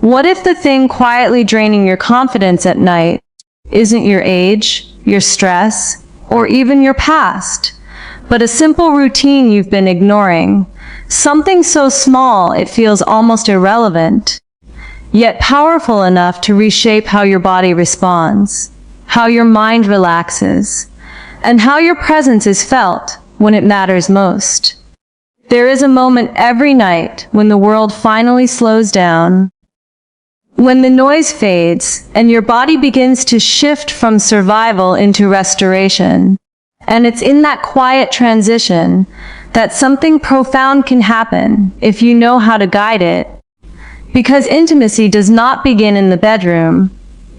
What if the thing quietly draining your confidence at night isn't your age, your stress, or even your past, but a simple routine you've been ignoring, something so small it feels almost irrelevant, yet powerful enough to reshape how your body responds, how your mind relaxes, and how your presence is felt when it matters most. There is a moment every night when the world finally slows down, when the noise fades and your body begins to shift from survival into restoration. And it's in that quiet transition that something profound can happen if you know how to guide it. Because intimacy does not begin in the bedroom.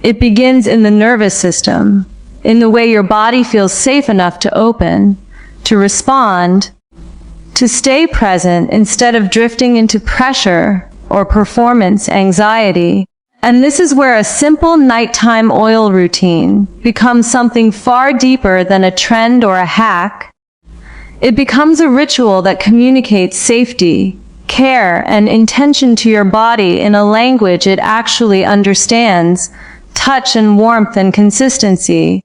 It begins in the nervous system, in the way your body feels safe enough to open, to respond, to stay present instead of drifting into pressure or performance anxiety. And this is where a simple nighttime oil routine becomes something far deeper than a trend or a hack. It becomes a ritual that communicates safety, care, and intention to your body in a language it actually understands, touch and warmth and consistency.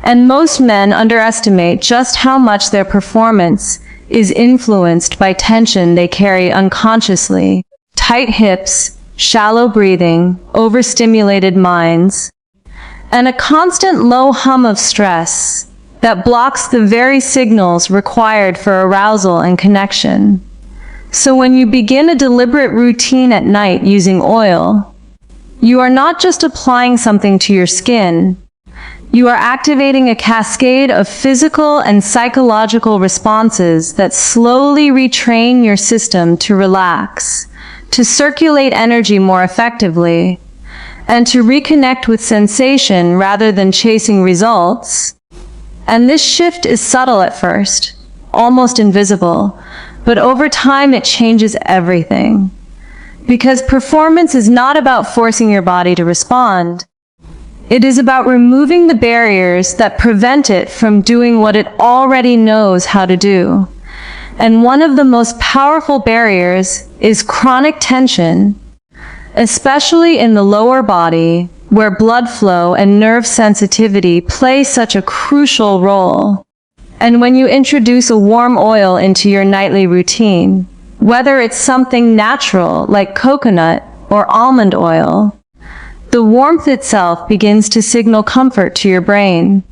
And most men underestimate just how much their performance is influenced by tension they carry unconsciously. Tight hips, shallow breathing, overstimulated minds, and a constant low hum of stress that blocks the very signals required for arousal and connection. So when you begin a deliberate routine at night using oil, you are not just applying something to your skin, you are activating a cascade of physical and psychological responses that slowly retrain your system to relax, to circulate energy more effectively, and to reconnect with sensation rather than chasing results. And this shift is subtle at first, almost invisible, but over time it changes everything. Because performance is not about forcing your body to respond. It is about removing the barriers that prevent it from doing what it already knows how to do. And one of the most powerful barriers is chronic tension, especially in the lower body, where blood flow and nerve sensitivity play such a crucial role. And when you introduce a warm oil into your nightly routine, whether it's something natural like coconut or almond oil, the warmth itself begins to signal comfort to your brain,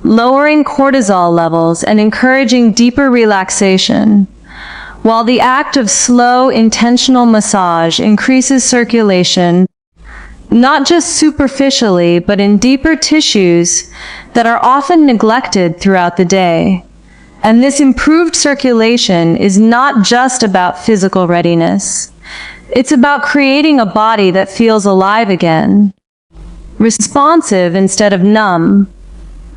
lowering cortisol levels and encouraging deeper relaxation, while the act of slow, intentional massage increases circulation, not just superficially, but in deeper tissues that are often neglected throughout the day. And this improved circulation is not just about physical readiness. It's about creating a body that feels alive again, responsive instead of numb,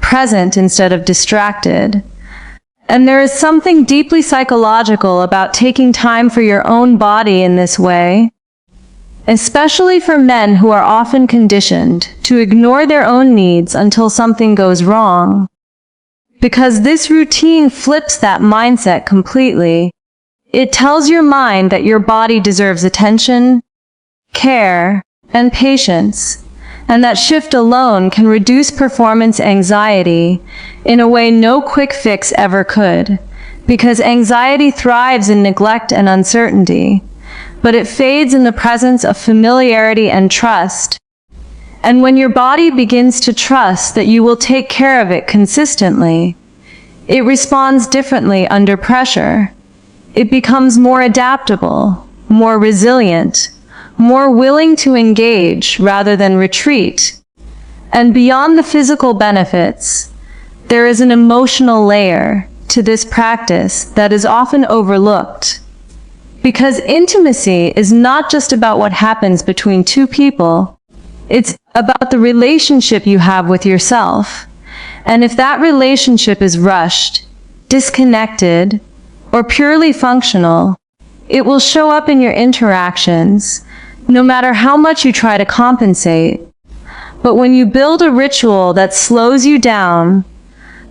present instead of distracted. And there is something deeply psychological about taking time for your own body in this way, especially for men who are often conditioned to ignore their own needs until something goes wrong. Because this routine flips that mindset completely. It tells your mind that your body deserves attention, care, and patience, and that shift alone can reduce performance anxiety in a way no quick fix ever could, because anxiety thrives in neglect and uncertainty, but it fades in the presence of familiarity and trust. And when your body begins to trust that you will take care of it consistently, it responds differently under pressure. It becomes more adaptable, more resilient, more willing to engage rather than retreat. And beyond the physical benefits, there is an emotional layer to this practice that is often overlooked. Because intimacy is not just about what happens between two people, it's about the relationship you have with yourself. And if that relationship is rushed, disconnected, or purely functional, it will show up in your interactions, no matter how much you try to compensate. But when you build a ritual that slows you down,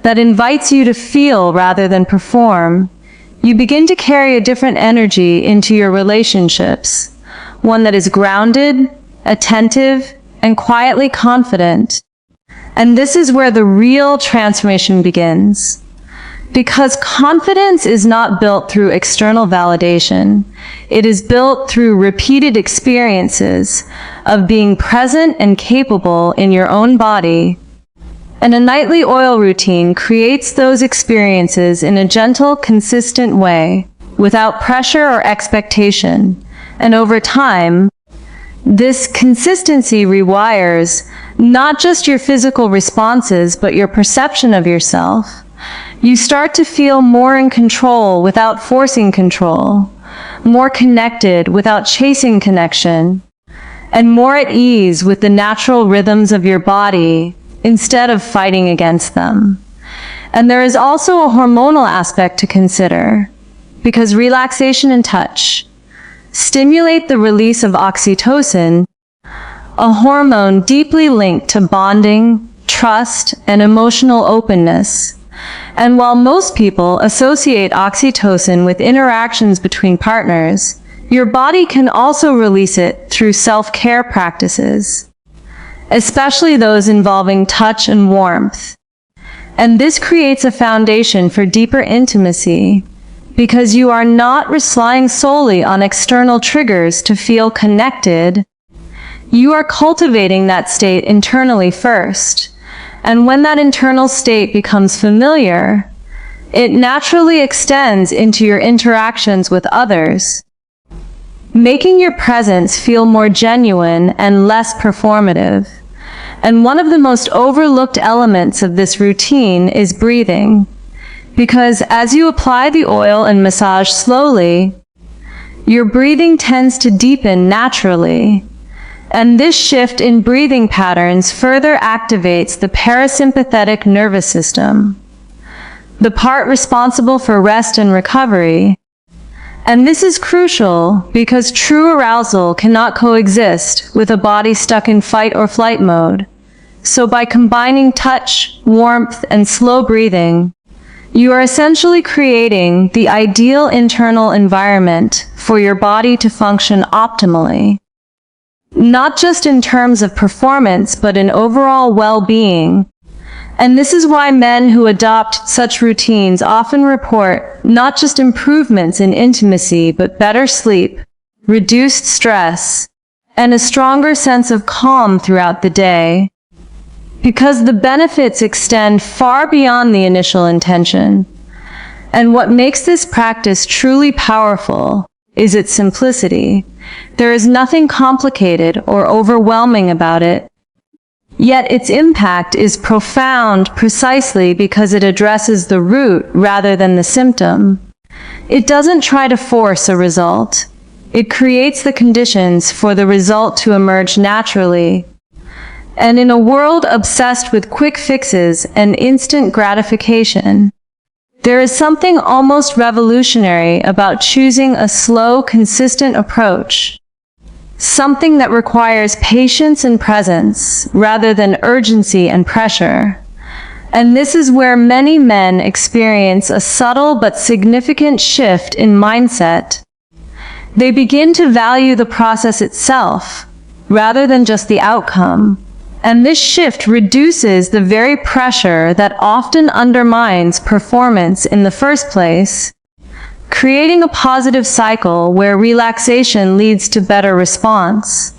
that invites you to feel rather than perform, you begin to carry a different energy into your relationships, one that is grounded, attentive, and quietly confident. And this is where the real transformation begins. Because confidence is not built through external validation. It is built through repeated experiences of being present and capable in your own body. And a nightly oil routine creates those experiences in a gentle, consistent way, without pressure or expectation. And over time, this consistency rewires not just your physical responses, but your perception of yourself. You start to feel more in control without forcing control, more connected without chasing connection, and more at ease with the natural rhythms of your body instead of fighting against them. And there is also a hormonal aspect to consider, because relaxation and touch stimulate the release of oxytocin, a hormone deeply linked to bonding, trust, and emotional openness. And while most people associate oxytocin with interactions between partners, your body can also release it through self-care practices, especially those involving touch and warmth. And this creates a foundation for deeper intimacy, because you are not relying solely on external triggers to feel connected. You are cultivating that state internally first. And when that internal state becomes familiar, it naturally extends into your interactions with others, making your presence feel more genuine and less performative. And one of the most overlooked elements of this routine is breathing, because as you apply the oil and massage slowly, your breathing tends to deepen naturally. And this shift in breathing patterns further activates the parasympathetic nervous system, the part responsible for rest and recovery. And this is crucial because true arousal cannot coexist with a body stuck in fight or flight mode. So by combining touch, warmth, and slow breathing, you are essentially creating the ideal internal environment for your body to function optimally. Not just in terms of performance, but in overall well-being. And this is why men who adopt such routines often report not just improvements in intimacy, but better sleep, reduced stress, and a stronger sense of calm throughout the day. Because the benefits extend far beyond the initial intention. And what makes this practice truly powerful is its simplicity. There is nothing complicated or overwhelming about it. Yet its impact is profound precisely because it addresses the root rather than the symptom. It doesn't try to force a result. It creates the conditions for the result to emerge naturally. And in a world obsessed with quick fixes and instant gratification, there is something almost revolutionary about choosing a slow, consistent approach. Something that requires patience and presence rather than urgency and pressure. And this is where many men experience a subtle but significant shift in mindset. They begin to value the process itself rather than just the outcome. And this shift reduces the very pressure that often undermines performance in the first place, creating a positive cycle where relaxation leads to better response,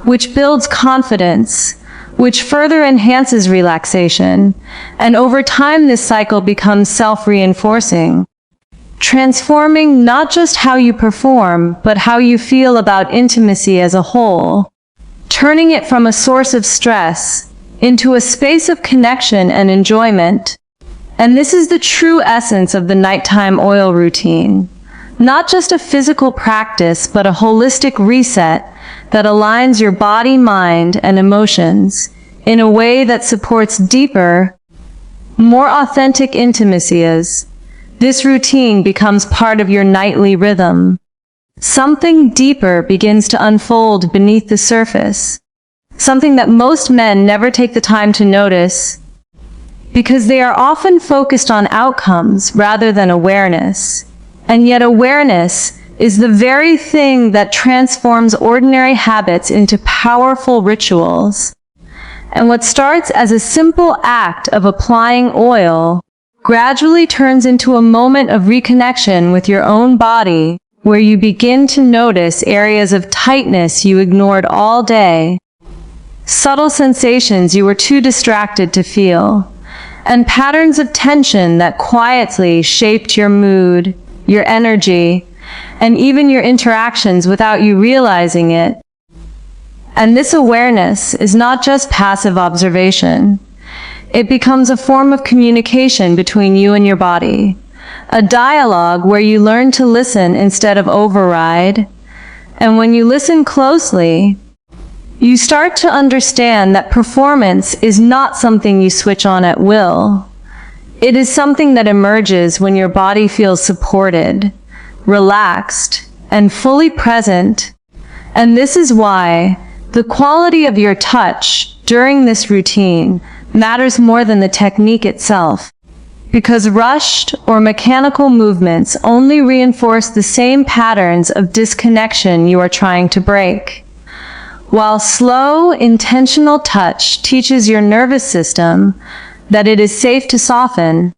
which builds confidence, which further enhances relaxation, and over time this cycle becomes self-reinforcing, transforming not just how you perform, but how you feel about intimacy as a whole, turning it from a source of stress into a space of connection and enjoyment. And this is the true essence of the nighttime oil routine. Not just a physical practice, but a holistic reset that aligns your body, mind, and emotions in a way that supports deeper, more authentic intimacy. As this routine becomes part of your nightly rhythm, something deeper begins to unfold beneath the surface. Something that most men never take the time to notice, because they are often focused on outcomes rather than awareness. And yet awareness is the very thing that transforms ordinary habits into powerful rituals. And what starts as a simple act of applying oil gradually turns into a moment of reconnection with your own body, where you begin to notice areas of tightness you ignored all day, subtle sensations you were too distracted to feel, and patterns of tension that quietly shaped your mood, your energy, and even your interactions without you realizing it. And this awareness is not just passive observation. It becomes a form of communication between you and your body, a dialogue where you learn to listen instead of override. And when you listen closely, you start to understand that performance is not something you switch on at will. It is something that emerges when your body feels supported, relaxed, and fully present. And this is why the quality of your touch during this routine matters more than the technique itself, because rushed or mechanical movements only reinforce the same patterns of disconnection you are trying to break, while slow, intentional touch teaches your nervous system that it is safe to soften,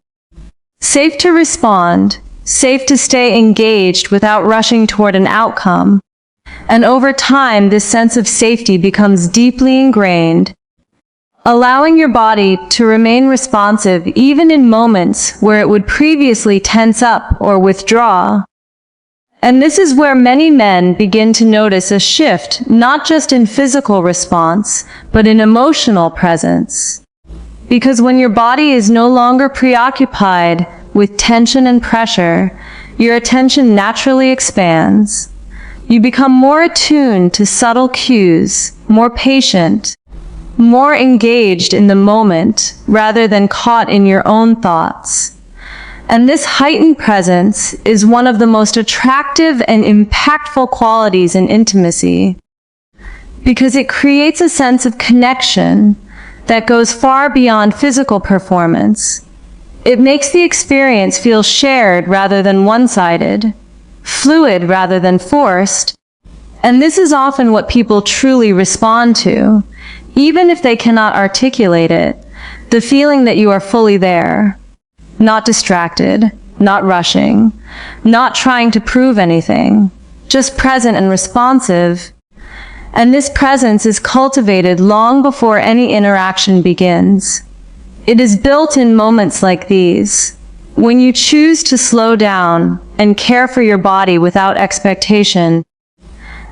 safe to respond, safe to stay engaged without rushing toward an outcome. And over time, this sense of safety becomes deeply ingrained, allowing your body to remain responsive even in moments where it would previously tense up or withdraw. And this is where many men begin to notice a shift, not just in physical response, but in emotional presence. Because when your body is no longer preoccupied with tension and pressure, your attention naturally expands. You become more attuned to subtle cues, more patient, more engaged in the moment rather than caught in your own thoughts. And this heightened presence is one of the most attractive and impactful qualities in intimacy, because it creates a sense of connection that goes far beyond physical performance. It makes the experience feel shared rather than one-sided, fluid rather than forced, and this is often what people truly respond to, even if they cannot articulate it, the feeling that you are fully there, not distracted, not rushing, not trying to prove anything, just present and responsive. And this presence is cultivated long before any interaction begins. It is built in moments like these, when you choose to slow down and care for your body without expectation.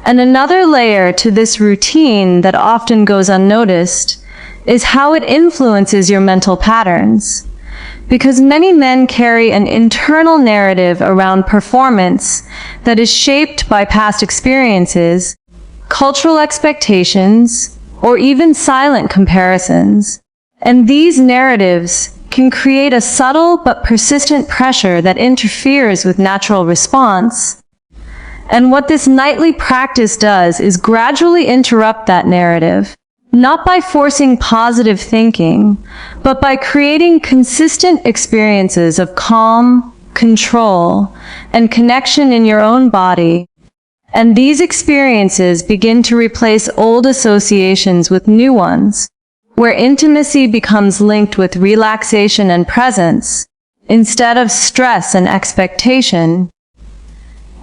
And another layer to this routine that often goes unnoticed is how it influences your mental patterns. Because many men carry an internal narrative around performance that is shaped by past experiences, cultural expectations, or even silent comparisons. And these narratives can create a subtle but persistent pressure that interferes with natural response. And what this nightly practice does is gradually interrupt that narrative, not by forcing positive thinking, but by creating consistent experiences of calm, control, and connection in your own body. And these experiences begin to replace old associations with new ones, where intimacy becomes linked with relaxation and presence, instead of stress and expectation.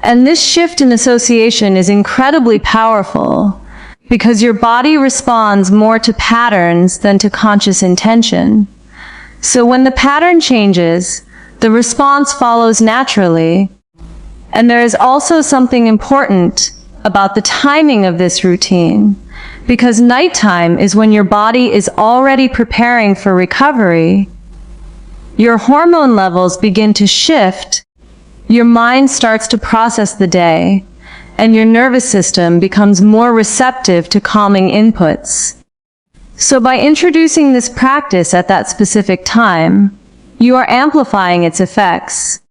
And this shift in association is incredibly powerful, because your body responds more to patterns than to conscious intention. So when the pattern changes, the response follows naturally. And there is also something important about the timing of this routine, because nighttime is when your body is already preparing for recovery. Your hormone levels begin to shift, your mind starts to process the day, and your nervous system becomes more receptive to calming inputs. So by introducing this practice at that specific time, you are amplifying its effects,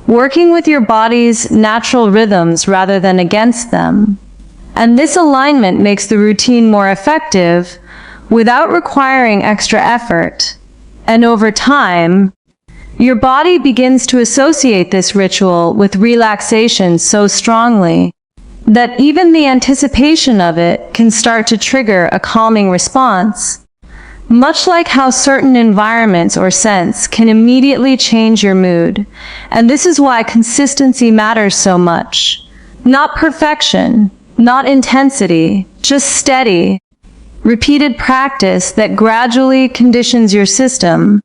working with your body's natural rhythms rather than against them. And this alignment makes the routine more effective without requiring extra effort. And over time, Your body begins to associate this ritual with relaxation so strongly that even the anticipation of it can start to trigger a calming response. Much like how certain environments or scents can immediately change your mood. And this is why consistency matters so much. Not perfection, not intensity, just steady, repeated practice that gradually conditions your system.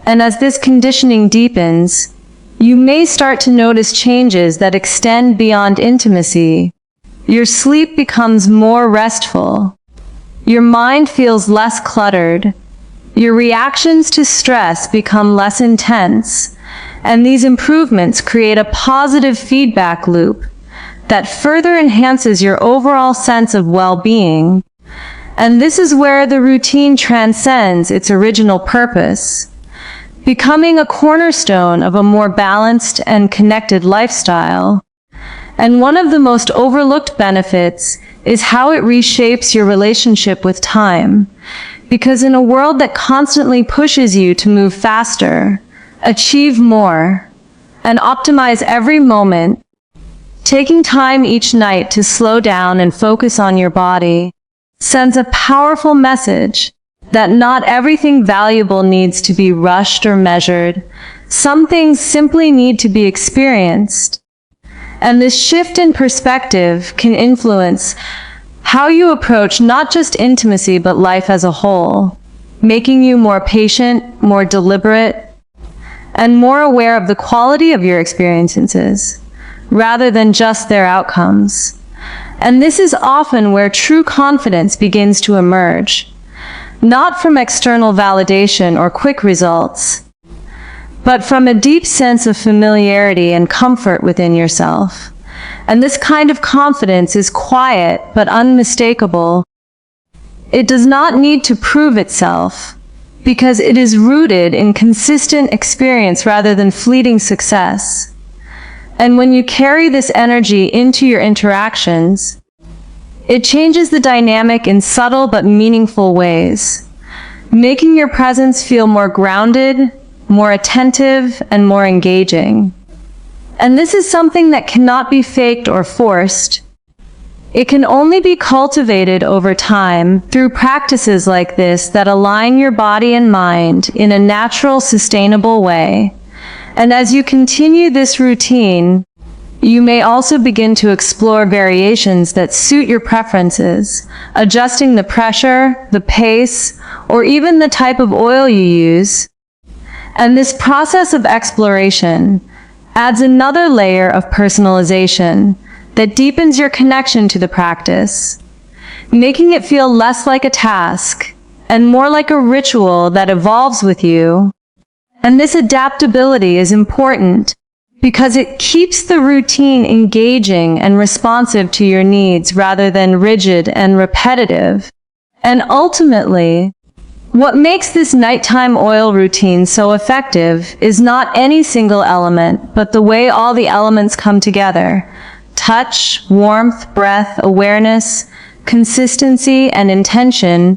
And as this conditioning deepens, you may start to notice changes that extend beyond intimacy. Your sleep becomes more restful. Your mind feels less cluttered. Your reactions to stress become less intense. And these improvements create a positive feedback loop that further enhances your overall sense of well-being. And this is where the routine transcends its original purpose, becoming a cornerstone of a more balanced and connected lifestyle. And one of the most overlooked benefits is how it reshapes your relationship with time. Because in a world that constantly pushes you to move faster, achieve more, and optimize every moment, taking time each night to slow down and focus on your body sends a powerful message that not everything valuable needs to be rushed or measured. Some things simply need to be experienced. And this shift in perspective can influence how you approach not just intimacy but life as a whole, making you more patient, more deliberate, and more aware of the quality of your experiences, rather than just their outcomes. And this is often where true confidence begins to emerge, not from external validation or quick results, but from a deep sense of familiarity and comfort within yourself. And this kind of confidence is quiet but unmistakable. It does not need to prove itself, because it is rooted in consistent experience rather than fleeting success. And when you carry this energy into your interactions, it changes the dynamic in subtle but meaningful ways, making your presence feel more grounded, more attentive, and more engaging. And this is something that cannot be faked or forced. It can only be cultivated over time through practices like this that align your body and mind in a natural, sustainable way. And as you continue this routine, you may also begin to explore variations that suit your preferences, adjusting the pressure, the pace, or even the type of oil you use. And this process of exploration adds another layer of personalization that deepens your connection to the practice, making it feel less like a task and more like a ritual that evolves with you. And this adaptability is important because it keeps the routine engaging and responsive to your needs rather than rigid and repetitive. And ultimately, what makes this nighttime oil routine so effective is not any single element, but the way all the elements come together. Touch, warmth, breath, awareness, consistency, and intention,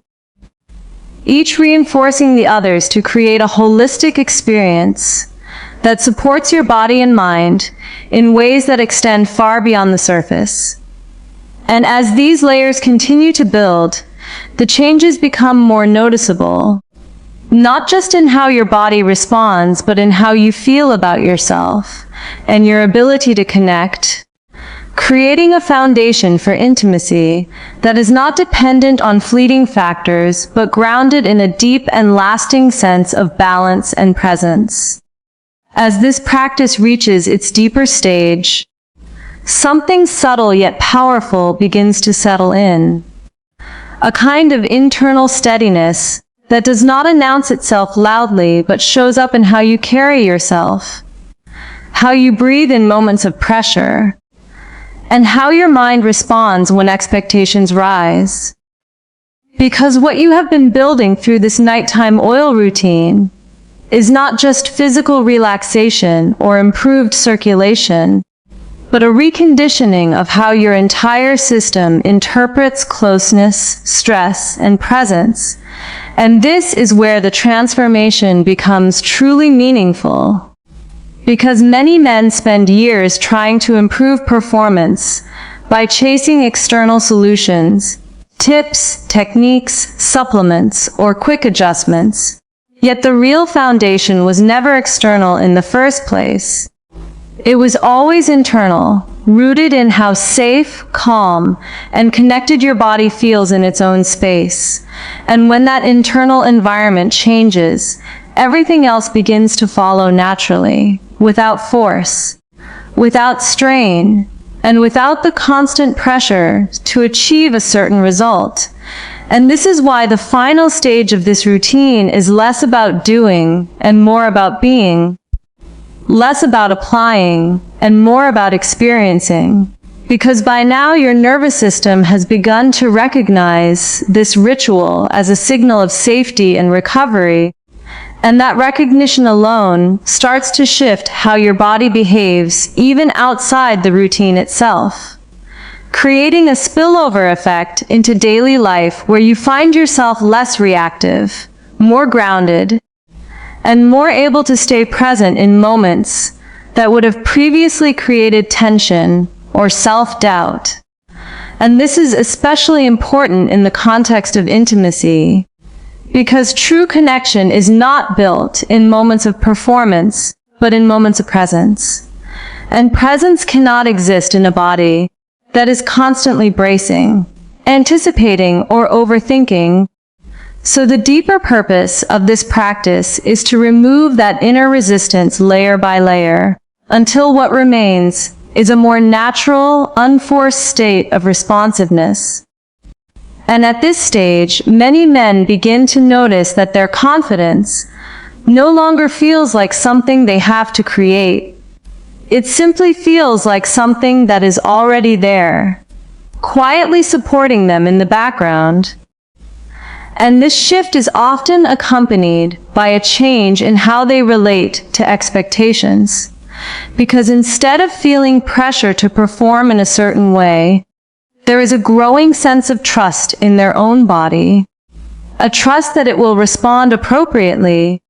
each reinforcing the others to create a holistic experience that supports your body and mind in ways that extend far beyond the surface. And as these layers continue to build, the changes become more noticeable, not just in how your body responds, but in how you feel about yourself and your ability to connect, creating a foundation for intimacy that is not dependent on fleeting factors, but grounded in a deep and lasting sense of balance and presence. As this practice reaches its deeper stage, something subtle yet powerful begins to settle in. A kind of internal steadiness that does not announce itself loudly but shows up in how you carry yourself, how you breathe in moments of pressure, and how your mind responds when expectations rise. Because what you have been building through this nighttime oil routine is not just physical relaxation or improved circulation, but a reconditioning of how your entire system interprets closeness, stress, and presence. And this is where the transformation becomes truly meaningful. Because many men spend years trying to improve performance by chasing external solutions, tips, techniques, supplements, or quick adjustments. Yet the real foundation was never external in the first place. It was always internal, rooted in how safe, calm, and connected your body feels in its own space. And when that internal environment changes, everything else begins to follow naturally, without force, without strain, and without the constant pressure to achieve a certain result. And this is why the final stage of this routine is less about doing and more about being, less about applying and more about experiencing. Because by now your nervous system has begun to recognize this ritual as a signal of safety and recovery, and that recognition alone starts to shift how your body behaves even outside the routine itself, creating a spillover effect into daily life where you find yourself less reactive, more grounded, and more able to stay present in moments that would have previously created tension or self-doubt. And this is especially important in the context of intimacy, because true connection is not built in moments of performance, but in moments of presence. And presence cannot exist in a body that is constantly bracing, anticipating, or overthinking. So the deeper purpose of this practice is to remove that inner resistance layer by layer, until what remains is a more natural, unforced state of responsiveness. And at this stage, many men begin to notice that their confidence no longer feels like something they have to create. It simply feels like something that is already there, quietly supporting them in the background. And this shift is often accompanied by a change in how they relate to expectations. Because instead of feeling pressure to perform in a certain way, there is a growing sense of trust in their own body, a trust that it will respond appropriately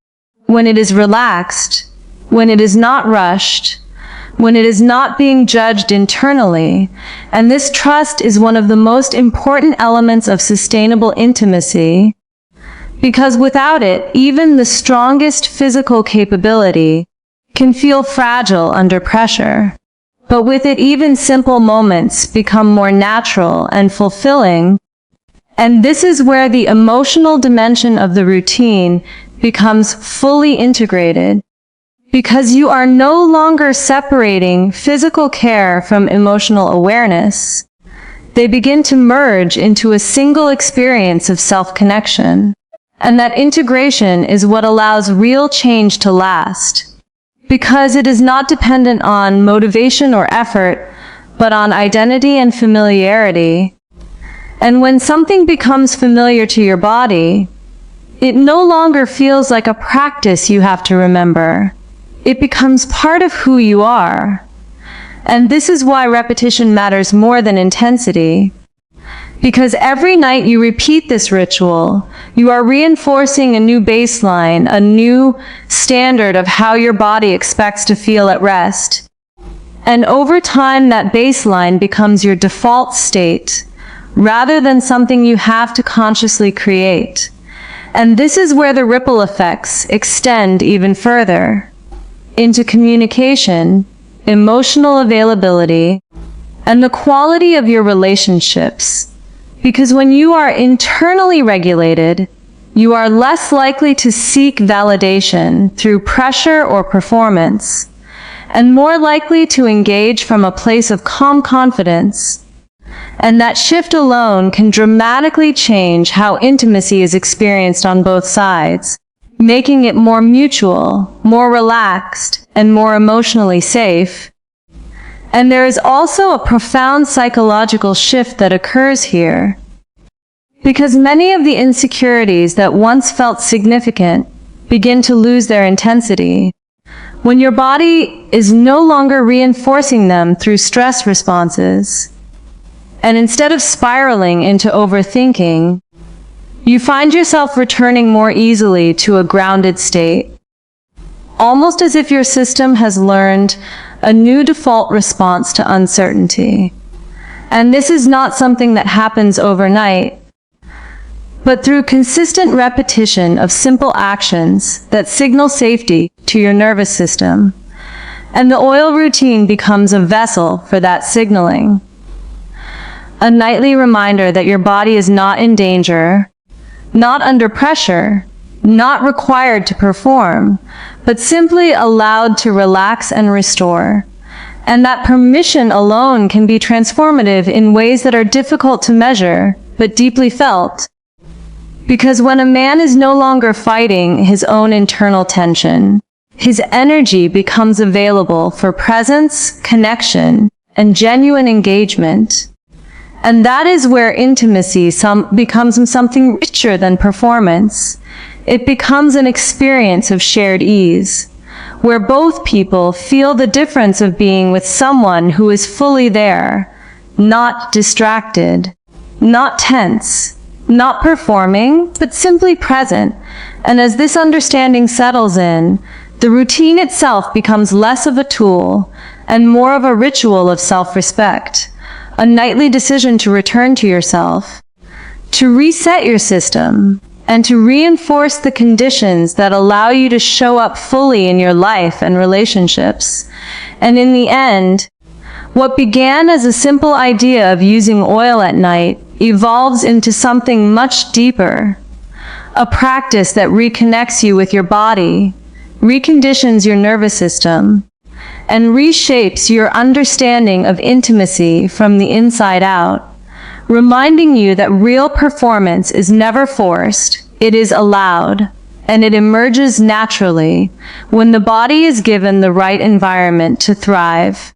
when it is relaxed, when it is not rushed, when it is not being judged internally. And this trust is one of the most important elements of sustainable intimacy, because without it, even the strongest physical capability can feel fragile under pressure. But with it, even simple moments become more natural and fulfilling. And this is where the emotional dimension of the routine becomes fully integrated, because you are no longer separating physical care from emotional awareness. They begin to merge into a single experience of self-connection. And that integration is what allows real change to last, because it is not dependent on motivation or effort, but on identity and familiarity. And when something becomes familiar to your body, it no longer feels like a practice you have to remember. It becomes part of who you are. And this is why repetition matters more than intensity. Because every night you repeat this ritual, you are reinforcing a new baseline, a new standard of how your body expects to feel at rest. And over time, that baseline becomes your default state, rather than something you have to consciously create. And this is where the ripple effects extend even further, into communication, emotional availability, and the quality of your relationships. Because when you are internally regulated, you are less likely to seek validation through pressure or performance, and more likely to engage from a place of calm confidence. And that shift alone can dramatically change how intimacy is experienced on both sides, making it more mutual, more relaxed, and more emotionally safe. And there is also a profound psychological shift that occurs here, because many of the insecurities that once felt significant begin to lose their intensity. When your body is no longer reinforcing them through stress responses, and instead of spiraling into overthinking, you find yourself returning more easily to a grounded state, almost as if your system has learned a new default response to uncertainty. And this is not something that happens overnight, but through consistent repetition of simple actions that signal safety to your nervous system. And the oil routine becomes a vessel for that signaling. A nightly reminder that your body is not in danger, not under pressure, not required to perform, but simply allowed to relax and restore. And that permission alone can be transformative in ways that are difficult to measure, but deeply felt. Because when a man is no longer fighting his own internal tension, his energy becomes available for presence, connection, and genuine engagement. And that is where intimacy becomes something richer than performance. It becomes an experience of shared ease, where both people feel the difference of being with someone who is fully there, not distracted, not tense, not performing, but simply present. And as this understanding settles in, the routine itself becomes less of a tool and more of a ritual of self-respect, a nightly decision to return to yourself, to reset your system, and to reinforce the conditions that allow you to show up fully in your life and relationships. And in the end, what began as a simple idea of using oil at night evolves into something much deeper, a practice that reconnects you with your body, reconditions your nervous system, and reshapes your understanding of intimacy from the inside out, reminding you that real performance is never forced, it is allowed, and it emerges naturally when the body is given the right environment to thrive.